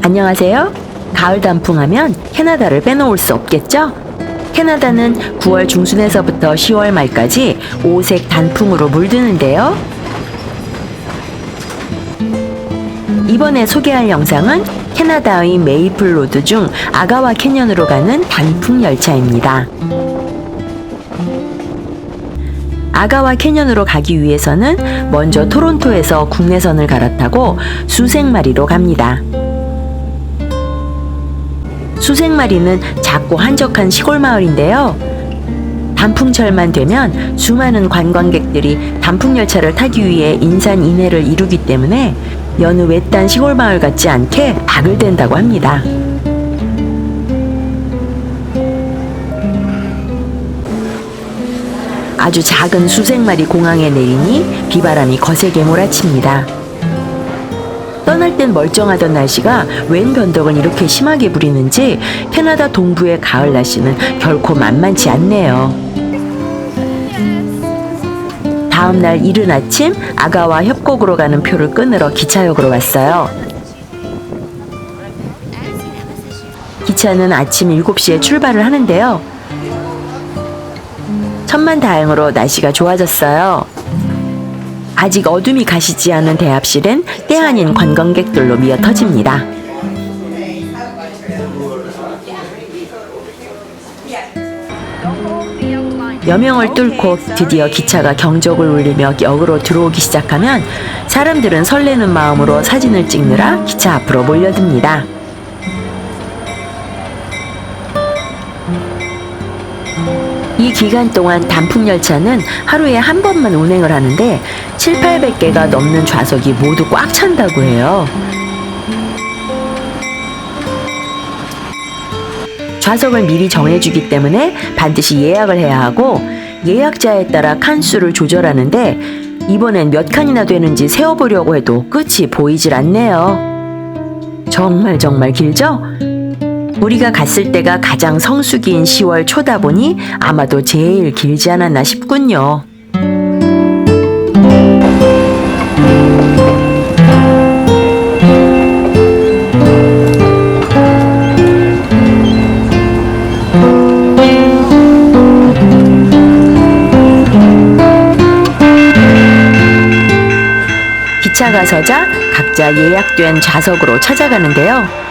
안녕하세요. 가을 단풍하면 캐나다를 빼놓을 수 없겠죠? 캐나다는 9월 중순에서부터 10월 말까지 오색 단풍으로 물드는데요. 이번에 소개할 영상은 캐나다의 메이플 로드 중 아가와 캐년으로 가는 단풍 열차입니다. 아가와 캐년으로 가기 위해서는 먼저 토론토에서 국내선을 갈아타고 수색마리로 갑니다. 수색마리는 작고 한적한 시골 마을인데요. 단풍철만 되면 수많은 관광객들이 단풍열차를 타기 위해 인산인해를 이루기 때문에 여느 외딴 시골 마을 같지 않게 바글댄다고 합니다. 아주 작은 수색마리 공항에 내리니 비바람이 거세게 몰아칩니다. 떠날 땐 멀쩡하던 날씨가 웬 변덕은 이렇게 심하게 부리는지 캐나다 동부의 가을 날씨는 결코 만만치 않네요. 다음날 이른 아침 아가와 협곡으로 가는 표를 끊으러 기차역으로 왔어요. 기차는 아침 7시에 출발을 하는데요. 천만다행으로 날씨가 좋아졌어요. 아직 어둠이 가시지 않은 대합실엔 때 아닌 관광객들로 미어 터집니다. 여명을 뚫고 드디어 기차가 경적을 울리며 역으로 들어오기 시작하면 사람들은 설레는 마음으로 사진을 찍느라 기차 앞으로 몰려듭니다. 이 기간 동안 단풍열차는 하루에 한 번만 운행을 하는데 700~800개가 넘는 좌석이 모두 꽉 찬다고 해요. 좌석을 미리 정해주기 때문에 반드시 예약을 해야 하고 예약자에 따라 칸수를 조절하는데 이번엔 몇 칸이나 되는지 세어보려고 해도 끝이 보이질 않네요. 정말 길죠? 우리가 갔을 때가 가장 성수기인 10월 초다 보니 아마도 제일 길지 않았나 싶군요. 기차가 서자 각자 예약된 좌석으로 찾아가는데요.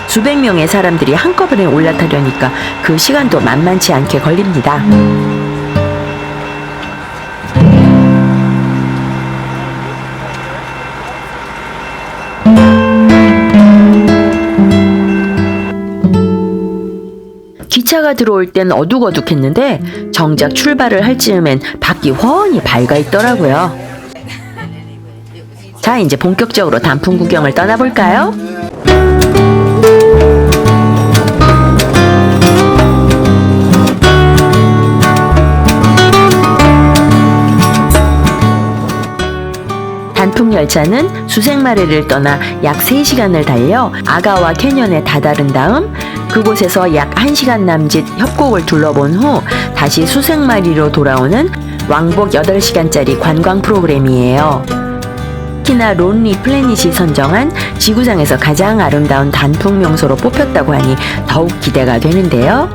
수백 명의 사람들이 한꺼번에 올라타려니까 그 시간도 만만치 않게 걸립니다. 기차가 들어올 땐 어둑어둑했는데 정작 출발을 할 즈음엔 밖이 훤히 밝아 있더라고요. 자, 이제 본격적으로 단풍 구경을 떠나볼까요? 단풍열차는 수색마리를 떠나 약 3시간을 달려 아가와 캐년에 다다른 다음 그곳에서 약 1시간 남짓 협곡을 둘러본 후 다시 수색마리로 돌아오는 왕복 8시간짜리 관광 프로그램이에요. 특히나 론리 플래닛이 선정한 지구상에서 가장 아름다운 단풍 명소로 뽑혔다고 하니 더욱 기대가 되는데요.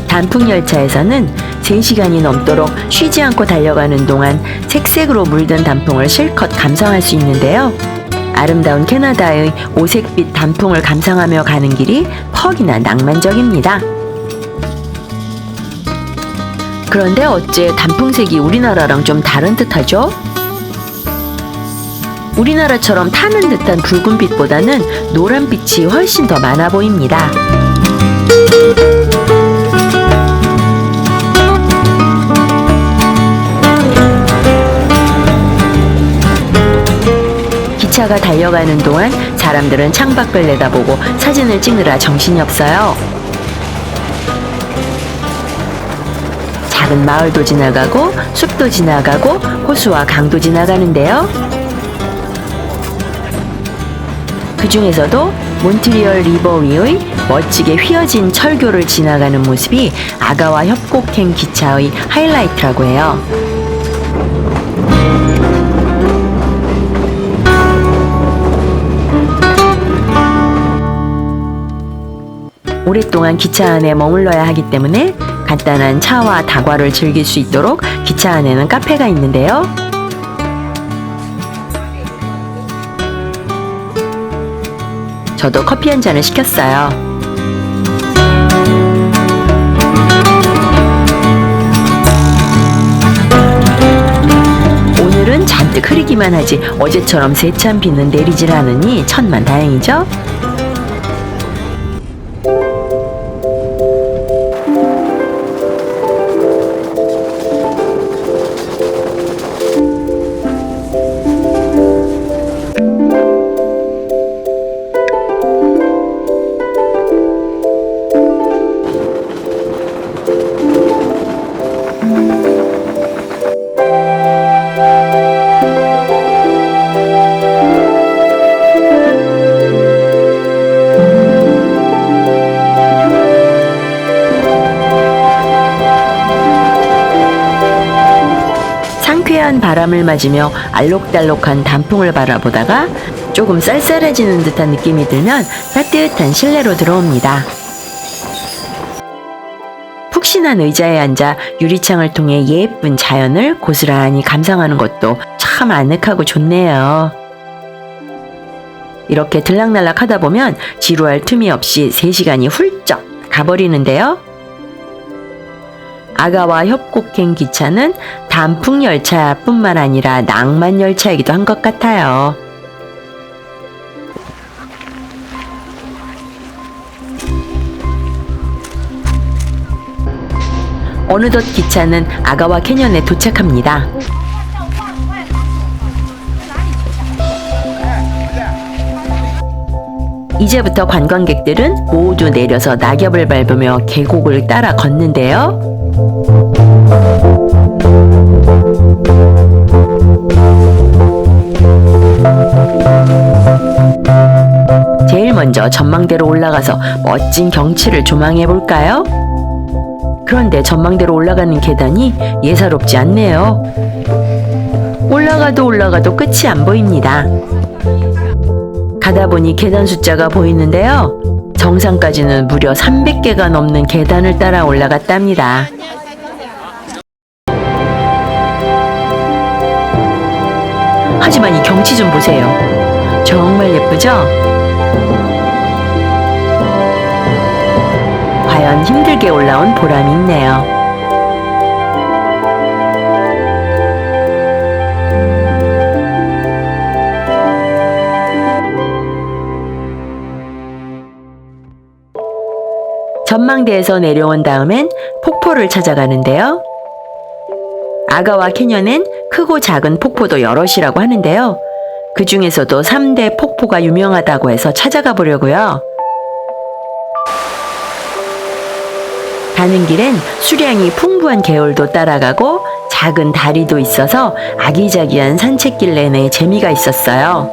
단풍열차에서는 3시간이 넘도록 쉬지 않고 달려가는 동안 색색으로 물든 단풍을 실컷 감상할 수 있는데요. 아름다운 캐나다의 오색빛 단풍을 감상하며 가는 길이 퍽이나 낭만적입니다. 그런데 어째 단풍색이 우리나라랑 좀 다른 듯하죠? 우리나라처럼 타는 듯한 붉은빛보다는 노란빛이 훨씬 더 많아 보입니다. 기차가 달려가는 동안 사람들은 창밖을 내다보고 사진을 찍느라 정신이 없어요. 작은 마을도 지나가고 숲도 지나가고 호수와 강도 지나가는데요. 그 중에서도 몬트리올 리버 위의 멋지게 휘어진 철교를 지나가는 모습이 아가와 협곡행 기차의 하이라이트라고 해요. 오랫동안 기차 안에 머물러야 하기 때문에 간단한 차와 다과를 즐길 수 있도록 기차 안에는 카페가 있는데요. 저도 커피 한 잔을 시켰어요. 오늘은 잔뜩 흐리기만 하지 어제처럼 세찬 비는 내리질 않으니 천만다행이죠. 상쾌한 바람을 맞으며 알록달록한 단풍을 바라보다가 조금 쌀쌀해지는 듯한 느낌이 들면 따뜻한 실내로 들어옵니다. 푹신한 의자에 앉아 유리창을 통해 예쁜 자연을 고스란히 감상하는 것도 참 아늑하고 좋네요. 이렇게 들락날락 하다 보면 지루할 틈이 없이 3시간이 훌쩍 가버리는데요. 아가와 협곡행 기차는 단풍 열차뿐만 아니라 낭만 열차이기도 한 것 같아요. 어느덧 기차는 아가와 캐년에 도착합니다. 이제부터 관광객들은 모두 내려서 낙엽을 밟으며 계곡을 따라 걷는데요. 제일 먼저 전망대로 올라가서 멋진 경치를 조망해 볼까요? 그런데 전망대로 올라가는 계단이 예사롭지 않네요. 올라가도 끝이 안 보입니다. 가다 보니 계단 숫자가 보이는데요. 정상까지는 무려 300개가 넘는 계단을 따라 올라갔답니다. 하지만 이 경치 좀 보세요. 정말 예쁘죠? 과연 힘들게 올라온 보람이 있네요. 전망대에서 내려온 다음엔 폭포를 찾아가는데요. 아가와 캐년엔 크고 작은 폭포도 여럿이라고 하는데요. 그 중에서도 3대 폭포가 유명하다고 해서 찾아가 보려고요. 가는 길엔 수량이 풍부한 개울도 따라가고 작은 다리도 있어서 아기자기한 산책길 내내 재미가 있었어요.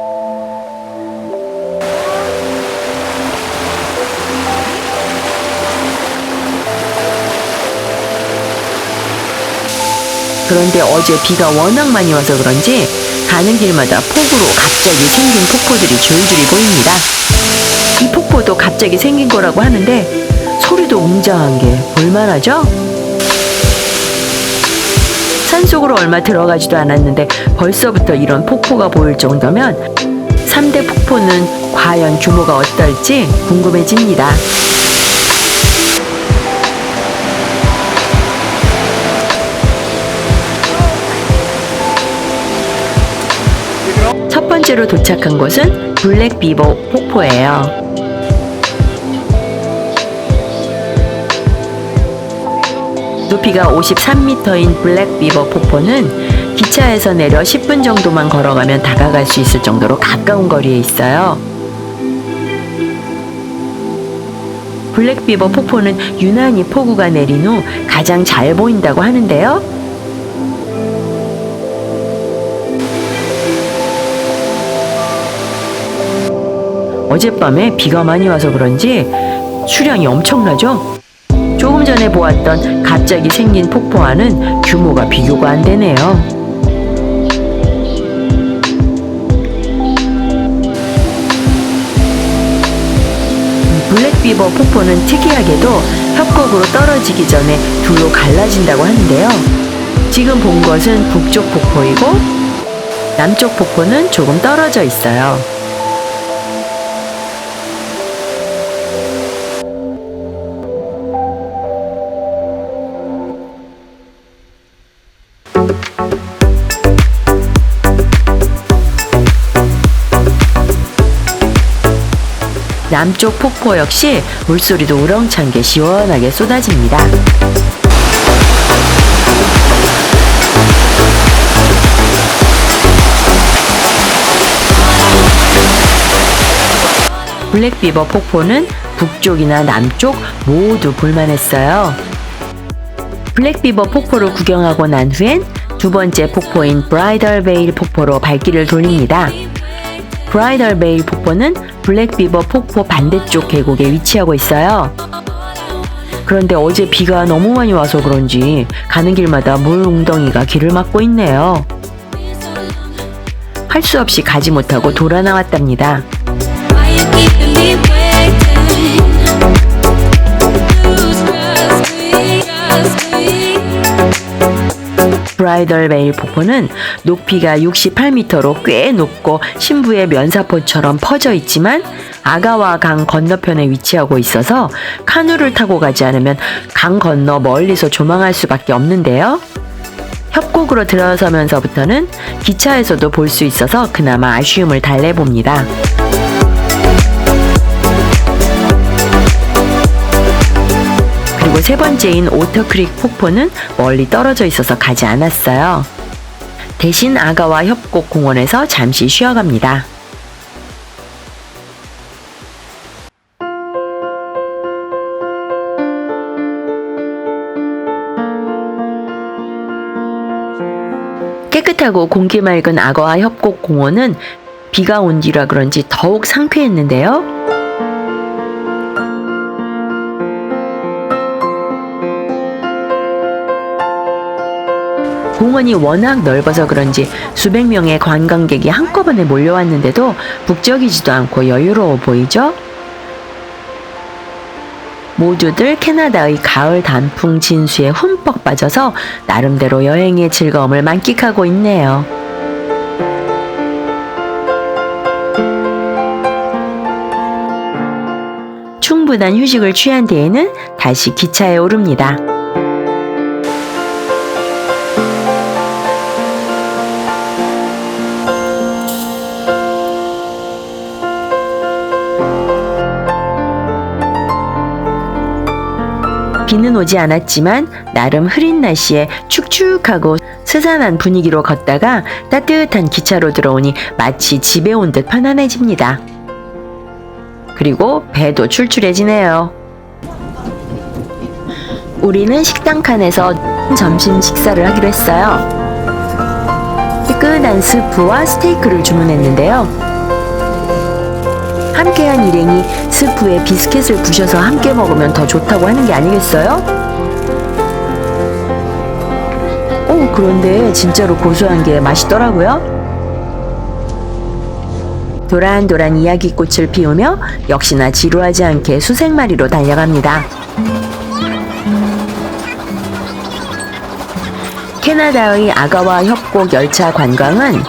그런데 어제 비가 워낙 많이 와서 그런지 가는 길마다 폭우로 갑자기 생긴 폭포들이 줄줄이 보입니다. 이 폭포도 갑자기 생긴 거라고 하는데 소리도 웅장한 게 볼만하죠? 산속으로 얼마 들어가지도 않았는데 벌써부터 이런 폭포가 보일 정도면 3대 폭포는 과연 규모가 어떨지 궁금해집니다. 첫 번째로 도착한 곳은 블랙비버 폭포예요. 높이가 53m인 블랙비버 폭포는 기차에서 내려 10분 정도만 걸어가면 다가갈 수 있을 정도로 가까운 거리에 있어요. 블랙비버 폭포는 유난히 폭우가 내린 후 가장 잘 보인다고 하는데요. 어젯밤에 비가 많이 와서 그런지 수량이 엄청나죠? 조금 전에 보았던 갑자기 생긴 폭포와는 규모가 비교가 안 되네요. 블랙 블랙비버 폭포는 특이하게도 협곡으로 떨어지기 전에 둘로 갈라진다고 하는데요. 지금 본 것은 북쪽 폭포이고 남쪽 폭포는 조금 떨어져 있어요. 남쪽 폭포 역시 물소리도 우렁찬 게 시원하게 쏟아집니다. 블랙비버 폭포는 북쪽이나 남쪽 모두 볼만했어요. 블랙비버 폭포를 구경하고 난 후엔 두 번째 폭포인 브라이덜 베일 폭포로 발길을 돌립니다. 브라이덜 베일 폭포는 블랙비버 폭포 반대쪽 계곡에 위치하고 있어요. 그런데 어제 비가 너무 많이 와서 그런지 가는 길마다 물 웅덩이가 길을 막고 있네요. 할 수 없이 가지 못하고 돌아 나왔답니다. 브라이덜 베일 폭포는 높이가 68m로 꽤 높고 신부의 면사포처럼 퍼져 있지만 아가와 강 건너편에 위치하고 있어서 카누를 타고 가지 않으면 강 건너 멀리서 조망할 수밖에 없는데요. 협곡으로 들어서면서부터는 기차에서도 볼 수 있어서 그나마 아쉬움을 달래봅니다. 그리고 세 번째인 오터크릭 폭포는 멀리 떨어져 있어서 가지 않았어요. 대신 아가와 협곡 공원에서 잠시 쉬어갑니다. 깨끗하고 공기 맑은 아가와 협곡 공원은 비가 온 뒤라 그런지 더욱 상쾌했는데요. 공원이 워낙 넓어서 그런지 수백 명의 관광객이 한꺼번에 몰려왔는데도 북적이지도 않고 여유로워 보이죠? 모두들 캐나다의 가을 단풍 진수에 흠뻑 빠져서 나름대로 여행의 즐거움을 만끽하고 있네요. 충분한 휴식을 취한 뒤에는 다시 기차에 오릅니다. 비는 오지 않았지만 나름 흐린 날씨에 축축하고 스산한 분위기로 걷다가 따뜻한 기차로 들어오니 마치 집에 온 듯 편안해집니다. 그리고 배도 출출해지네요. 우리는 식당 칸에서 점심 식사를 하기로 했어요. 뜨끈한 스프와 스테이크를 주문했는데요. 함께한 일행이 스프에 비스켓을 부셔서 함께 먹으면 더 좋다고 하는 게 아니겠어요? 그런데 진짜로 고소한 게 맛있더라고요. 도란도란 이야기꽃을 피우며 역시나 지루하지 않게 수색마리로 달려갑니다. 캐나다의 아가와 협곡 열차 관광은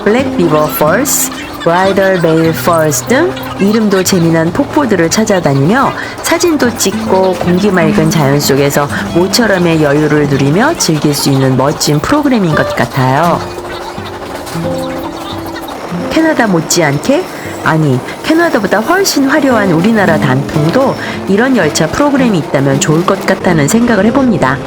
블랙비버 폴스, 브라이덜 베일 폴스 등 이름도 재미난 폭포들을 찾아다니며 사진도 찍고 공기 맑은 자연 속에서 모처럼의 여유를 누리며 즐길 수 있는 멋진 프로그램인 것 같아요. 캐나다 못지않게, 아니 캐나다보다 훨씬 화려한 우리나라 단풍도 이런 열차 프로그램이 있다면 좋을 것 같다는 생각을 해봅니다.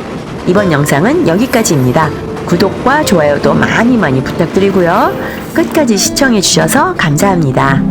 이번 영상은 여기까지입니다. 구독과 좋아요도 많이 부탁드리고요. 끝까지 시청해주셔서 감사합니다.